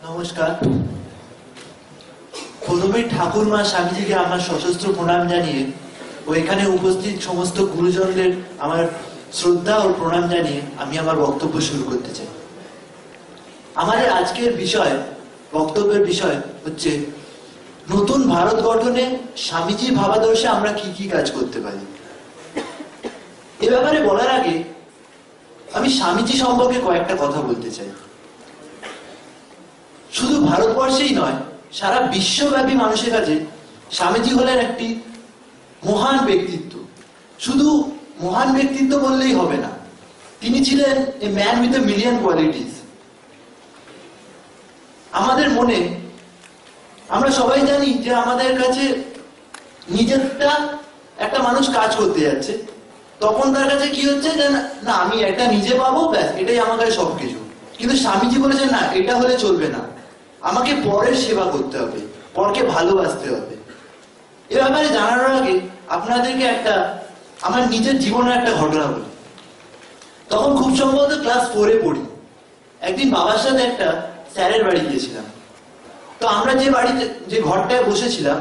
নমস্কার। প্রথমে ঠাকুর মা স্বামীজিকে আমার সশস্ত্র প্রণাম জানিয়ে ও এখানে উপস্থিত সমস্ত গুরুজনদের আমার শ্রদ্ধা ও প্রণাম জানিয়ে আমি আমার বক্তব্য শুরু করতে চাই। আমাদের আজকের বক্তব্যের বিষয় হচ্ছে নতুন ভারত গঠনে স্বামীজির ভাবাদর্শে আমরা কি কি কাজ করতে পারি। এ ব্যাপারে বলার আগে আমি স্বামীজি সম্পর্কে কয়েকটা কথা বলতে চাই। শুধু ভারতবর্ষেই নয়, সারা বিশ্বব্যাপী মানুষের কাছে স্বামীজি হলেন একটি মহান ব্যক্তিত্ব। শুধু মহান ব্যক্তিত্ব বললেই হবে না, তিনি ছিলেন a man with a million qualities. আমাদের মনে আমরা সবাই জানি যে আমাদের কাছে নিজেরটা একটা মানুষ কাজ করতে যাচ্ছে, তখন তার কাছে কি হচ্ছে যে না আমি এটা নিজে পাবো, ব্যাস এটাই আমার কাছে সবকিছু। কিন্তু স্বামীজি বলেছেন না, এটা হলে চলবে না, আমাকে পরের সেবা করতে হবে, পরকে ভালোবাসতে হবে। এ ব্যাপারে জানানোর আগে আপনাদেরকে আমার নিজের জীবনের একটা ঘটনা বলি। তখন খুব সম্ভবত ক্লাস 4-এ পড়ি। একদিন বাবার সাথে একটা স্যারের বাড়ি গিয়েছিলাম। তো আমরা যে ঘরটায় বসেছিলাম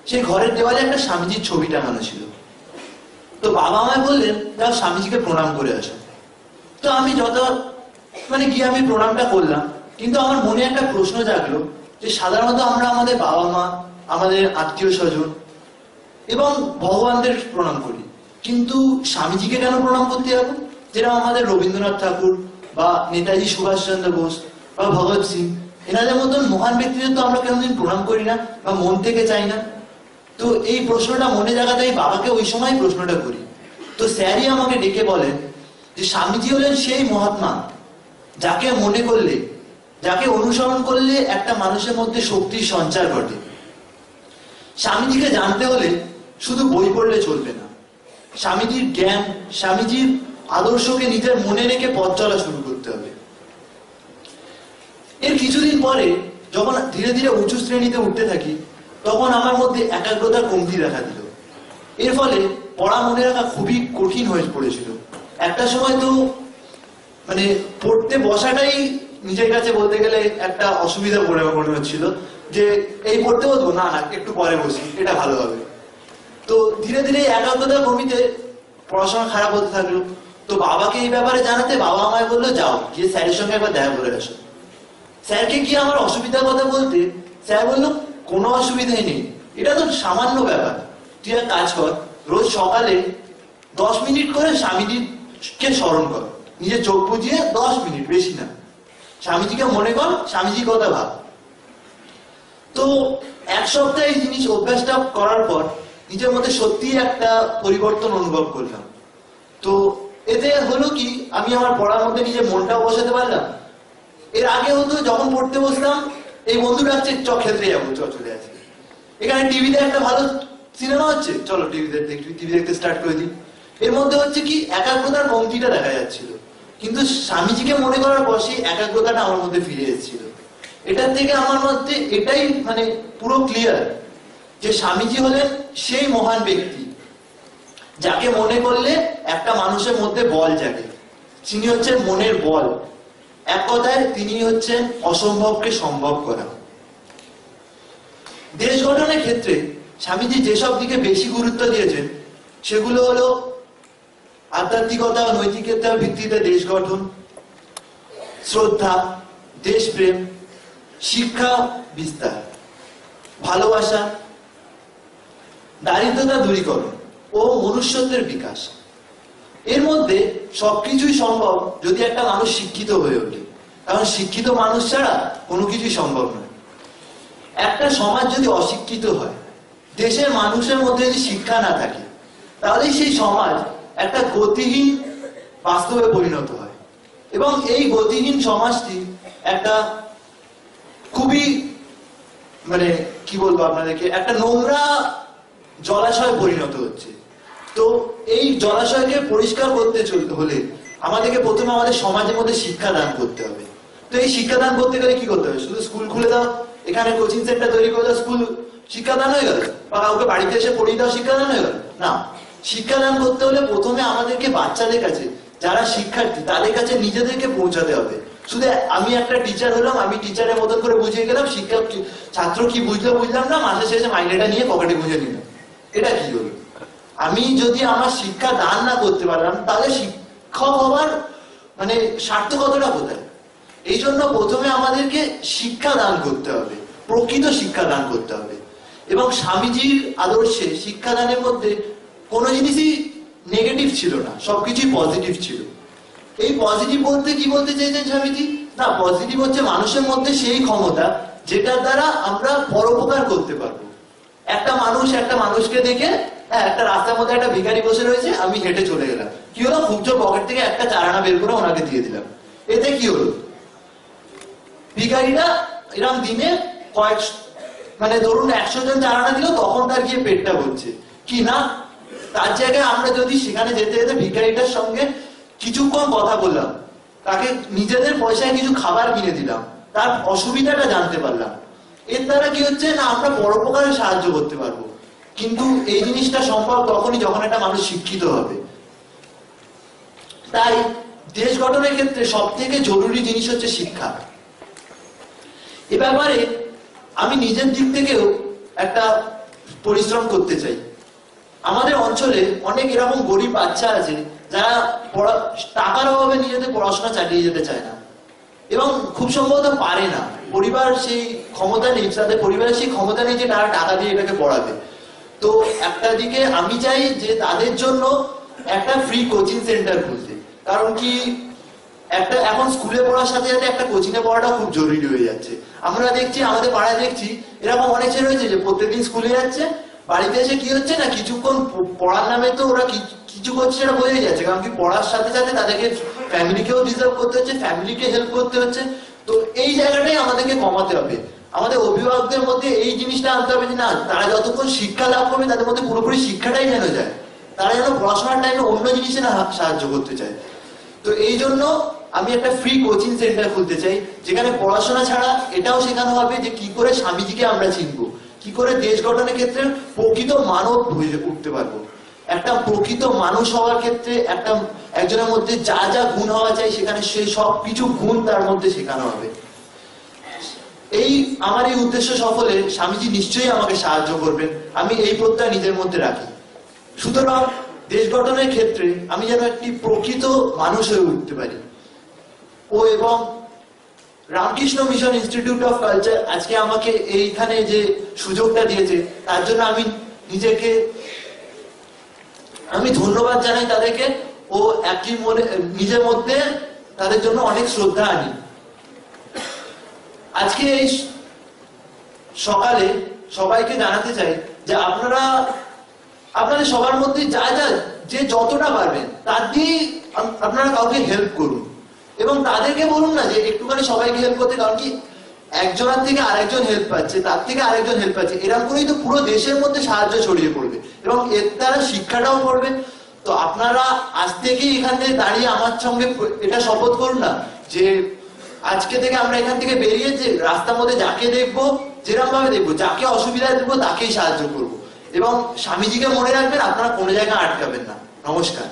সেই ঘরের দেওয়ালে একটা স্বামীজির ছবি টাঙানো ছিল। তো বাবা আমায় বললেন যাও স্বামীজিকে প্রণাম করে আসো। তো আমি গিয়ে আমি প্রণামটা করলাম। কিন্তু আমার মনে একটা প্রশ্ন জাগলো যে সাধারণত আমরা আমাদের বাবা মা, আমাদের আত্মীয় স্বজন এবং ভগবানদের প্রণাম করি, কিন্তু স্বামীজিকে কেন প্রণাম করতে যাবো? যেরকম আমাদের রবীন্দ্রনাথ ঠাকুর বা নেতাজি সুভাষচন্দ্র বোস বা ভগৎ সিং, এনাদের মতন মহান ব্যক্তিদের তো আমরা কোনোদিন প্রণাম করি না বা মন থেকে চাই না। তো এই প্রশ্নটা মনে জাগাতে আমি বাবাকে ওই সময় প্রশ্নটা করি। তো স্যারই আমাকে ডেকে বলেন যে স্বামীজি হলেন সেই মহাত্মা যাকে মনে করলে, যাকে অনুসরণ করলে একটা মানুষের মধ্যে শক্তির সঞ্চার ঘটে। স্বামীজিকে জানতে হলে শুধু বই পড়লে চলবে না, স্বামীজির জ্ঞান, স্বামীজির আদর্শকে নিজের মনে রেখে পথ চলা শুরু করতে হবে। এর কিছুদিন পরে যখন ধীরে ধীরে উঁচু শ্রেণীতে উঠতে থাকি, তখন আমার মধ্যে একাগ্রতার কমতি দেখা দিল। এর ফলে পড়া মনে রাখা খুবই কঠিন হয়ে পড়েছিল। একটা সময় তো পড়তে বসাটাই নিজের কাছে বলতে গেলে একটা অসুবিধা মনে হচ্ছিল যে এই পড়তে বলবো, না না একটু পরে বসি, এটা ভালো হবে। তো ধীরে ধীরে একাগ্রতা কমিতে পড়াশোনা খারাপ হতে থাকলো। তো বাবাকে এই ব্যাপারে জানাতে বাবা আমায় বললো যাও গিয়ে স্যারের সঙ্গে একবার দেখা করে আসো। স্যারকে গিয়ে আমার অসুবিধার কথা বলতে স্যার বললো কোনো অসুবিধাই নেই, এটা তো সামান্য ব্যাপার, তুই এক কাজ কর, রোজ সকালে 10 মিনিট করে স্বামীজিকে স্মরণ কর, নিজের চোখ বুঝিয়ে 10 মিনিট, বেশি না, স্বামীজিকে মনে কর, স্বামীজির কথা ভাব। তো এক সপ্তাহ এই জিনিস অভ্যাসটা করার পর নিজের মধ্যে সত্যি একটা পরিবর্তন অনুভব করলাম। তো এতে হলো কি, আমি আমার পড়ার মধ্যে নিজের মনটাও বসাতে পারলাম। এর আগে হতো যখন পড়তে বসতাম, এই বন্ধু ডাকছে চ খেলতে যাবো, চলে আসি, এখানে টিভিতে একটা ভালো সিনেমা হচ্ছে, চলো টিভি দেখতে স্টার্ট করে দিই। এর মধ্যে হচ্ছে কি একাগ্রতার কমতিটা দেখা যাচ্ছিল। কিন্তু স্বামীজিকে মনে করার পর সেই একাগ্রতাটা আমার মধ্যে ফিরে এসেছিল। এটার থেকে আমার মধ্যে এটাই পুরো ক্লিয়ার যে স্বামীজি হলেন সেই মহান ব্যক্তি যাকে মনে করলে একটা মানুষের মধ্যে বল জাগে। তিনি হচ্ছেন মনের বল। এক কথায় তিনি হচ্ছেন অসম্ভবকে সম্ভব করা। দেশ গঠনের ক্ষেত্রে স্বামীজি যেসব দিকে বেশি গুরুত্ব দিয়েছেন সেগুলো হলো আধ্যাত্মিকতা ও নৈতিকতার ভিত্তিতে দেশ গঠন, শ্রদ্ধা, দেশপ্রেম, শিক্ষা বিস্তার, ভালোবাসা, দারিদ্রতা দূরীকরণ ও মনুষ্যত্বের বিকাশ। এর মধ্যে সবকিছুই সম্ভব যদি একটা মানুষ শিক্ষিত হয়ে ওঠে, কারণ শিক্ষিত মানুষ ছাড়া কোনো কিছুই সম্ভব নয়। একটা সমাজ যদি অশিক্ষিত হয়, দেশের মানুষের মধ্যে যদি শিক্ষা না থাকে, তাহলে সেই সমাজ একটা গতিহীন বাস্তবে পরিণত হয় এবং এই গতিহীন সমাজটি একটা খুবই কি বলবো আপনাদেরকে, একটা নোংরা জলাশয় পরিণত হচ্ছে। তো এই জলাশয়কে পরিষ্কার করতে হলে আমাদেরকে প্রথমে আমাদের সমাজের মধ্যে শিক্ষা দান করতে হবে। তো এই শিক্ষা দান করতে গেলে কি করতে হবে? শুধু স্কুল খুলে দাও, এখানে কোচিং সেন্টার তৈরি করে দাও, স্কুল শিক্ষাদান হয়ে গেল, বা কাউকে বাড়িতে এসে পড়িয়ে দাও, শিক্ষাদান হয়ে গেল না। শিক্ষাদান করতে হলে প্রথমে আমাদেরকে বাচ্চাদের কাছে, যারা শিক্ষার্থী তাদের কাছে নিজেদেরকে পৌঁছাতে হবে। শুধু আমি একটা টিচার হলাম, আমি টিচারের মতন করে বুঝিয়ে গেলাম, শিক্ষক ছাত্র কি বুঝলো বুঝলাম না, মাসের শেষে মাইনেটা নিয়ে পকেটে বুঝে নিলাম। এটা কি হলো? আমি যদি আমার শিক্ষা দান না করতে পারলাম, তাহলে শিক্ষক হওয়ার মানে সার্থকতাটা কোথায়? এই জন্য প্রথমে আমাদেরকে শিক্ষা দান করতে হবে, প্রকৃত শিক্ষা দান করতে হবে। এবং স্বামীজির আদর্শে শিক্ষাদানের মধ্যে কোনো জিনিসই নেগেটিভ ছিল না, সবকিছুই পজিটিভ ছিল। এই পজিটিভ বলতে কি বলতে চাইছেন স্বামীজি? না, পজিটিভ হচ্ছে মানুষের মধ্যে সেই ক্ষমতা যেটার দ্বারা আমরা পরোপকার করতে পারবো। একটা মানুষকে দেখে, হ্যাঁ, একটা রাস্তার মধ্যে একটা ভিখারি বসে রয়েছে, আমি হেঁটে চলে গেলাম, কি হলো? খুব জোর পকেট থেকে একটা 4 আনা বের করে ওনাকে দিয়ে দিলাম। এতে কি হলো? ভিখারিটা এরকম দিনে কয়েক মানে ধরুন 100 জন 4 আনা দিল, তখন তার গিয়ে পেটটা ভরছে কি না? তার জায়গায় আমরা যদি সেখানে যেতে যেতে ভিখারিটার সঙ্গে কিছুক্ষণ কথা বললাম, তাকে নিজেদের পয়সায় কিছু খাবার কিনে দিলাম, তার অসুবিধাটা জানতে পারলাম, এর দ্বারা কি হচ্ছে না, আমরা পরোপকারে সাহায্য করতে পারবো। কিন্তু এই জিনিসটা সম্ভব তখনই যখন একটা মানুষ শিক্ষিত হবে। তাই দেশ গঠনের ক্ষেত্রে সব থেকে জরুরি জিনিস হচ্ছে শিক্ষা। এ ব্যাপারে আমি নিজের দিক থেকেও একটা পরিশ্রম করতে চাই। আমাদের অঞ্চলে অনেক এরকম গরিব বাচ্চা আছে যারা টাকার অভাবে নিজেদের পড়াশোনা চালিয়ে যেতে চায় না, এবং খুব সম্ভবত পারে না, পরিবার সেই ক্ষমতা নেই, তাদের পরিবারের সেই ক্ষমতা নেই যে তারা টাকা দিয়ে এটাকে পড়াবে। তো একটা দিকে আমি চাই যে তাদের জন্য একটা ফ্রি কোচিং সেন্টার খুলতে। কারণ কি, একটা এখন স্কুলে পড়ার সাথে সাথে একটা কোচিং এ পড়াটা খুব জরুরি হয়ে যাচ্ছে। আমরা দেখছি, আমাদের পাড়ায় দেখছি এরকম অনেক ছেলে রয়েছে যে প্রত্যেকদিন স্কুলে যাচ্ছে, বাড়িতে এসে কি হচ্ছে না, কিছুক্ষণ পড়ার নামে তো ওরা কিছু করছে, সেটা বোঝাই যাচ্ছে। কারণ কি, পড়ার সাথে সাথে তাদেরকে ফ্যামিলিকেও ডিজার্ভ করতে হচ্ছে, ফ্যামিলিকে হেল্প করতে হচ্ছে। তো এই জায়গাটাই আমাদেরকে কমাতে হবে। আমাদের অভিভাবকদের মধ্যে এই জিনিসটা আনতে হবে যে না, তারা যতক্ষণ শিক্ষা লাভ করবে তাদের মধ্যে পুরোপুরি শিক্ষাটাই যেন যায়, তারা যেন পড়াশোনার টাইমে অন্য জিনিসে না সাহায্য করতে চায়। তো এই জন্য আমি একটা ফ্রি কোচিং সেন্টার খুলতে চাই, যেখানে পড়াশোনা ছাড়া এটাও শেখানো হবে যে কি করে স্বামীজিকে আমরা চিনবো, কি করে দেশ গঠনের ক্ষেত্রে প্রকৃত মানব হয়ে উঠতে পারবো। একটা প্রকৃত মানুষ হওয়ার ক্ষেত্রে একজনের মধ্যে যা যা গুণ হওয়া চাই, সেখানে সেই সব কিছু গুণ তার মধ্যে শেখানো হবে। আমার এই উদ্দেশ্য সফলে স্বামীজি নিশ্চয়ই আমাকে সাহায্য করবেন, আমি এই প্রত্যয় নিজের মধ্যে রাখি। সুতরাং দেশ গঠনের ক্ষেত্রে আমি যেন একটি প্রকৃত মানুষ হয়ে উঠতে পারি। এবং Ramakrishna mission institute of culture আজকে আমাকে এইখানে যে সুযোগটা দিয়েছে, তার জন্য আমি ধন্যবাদ জানাই তাদেরকে, ও একই নিজের মধ্যে তাদের জন্য অনেক শ্রদ্ধা আনি। আজকে এই সকালে সবাইকে জানাতে চাই যে আপনাদের সবার মধ্যে যে যতটা পারবেন তার দিয়ে আপনারা কাউকে হেল্প করুন, এবং তাদেরকে বলুন না যে একটুখানি সবাইকে হেল্প করতে। কারণ কি, একজনের থেকে আরেকজন হেল্প পাচ্ছে, তার থেকে আরেকজন হেল্প পাচ্ছে, এরকম করেই তো পুরো দেশের মধ্যে সাহায্য ছড়িয়ে পড়বে, এবং এর দ্বারা শিক্ষাটাও পড়বে। তো আপনারা আজ থেকেই এখান থেকে দাঁড়িয়ে আমার সঙ্গে এটা শপথ করুন না যে আজকে থেকে আমরা এখান থেকে বেরিয়ে যে রাস্তার মধ্যে যাকে দেখবো, যেরকম ভাবে দেখবো, যাকে অসুবিধায় দেখবো তাকেই সাহায্য করবো। এবং স্বামীজিকে মনে রাখবেন, আপনারা কোনো জায়গায় আটকাবেন না। নমস্কার।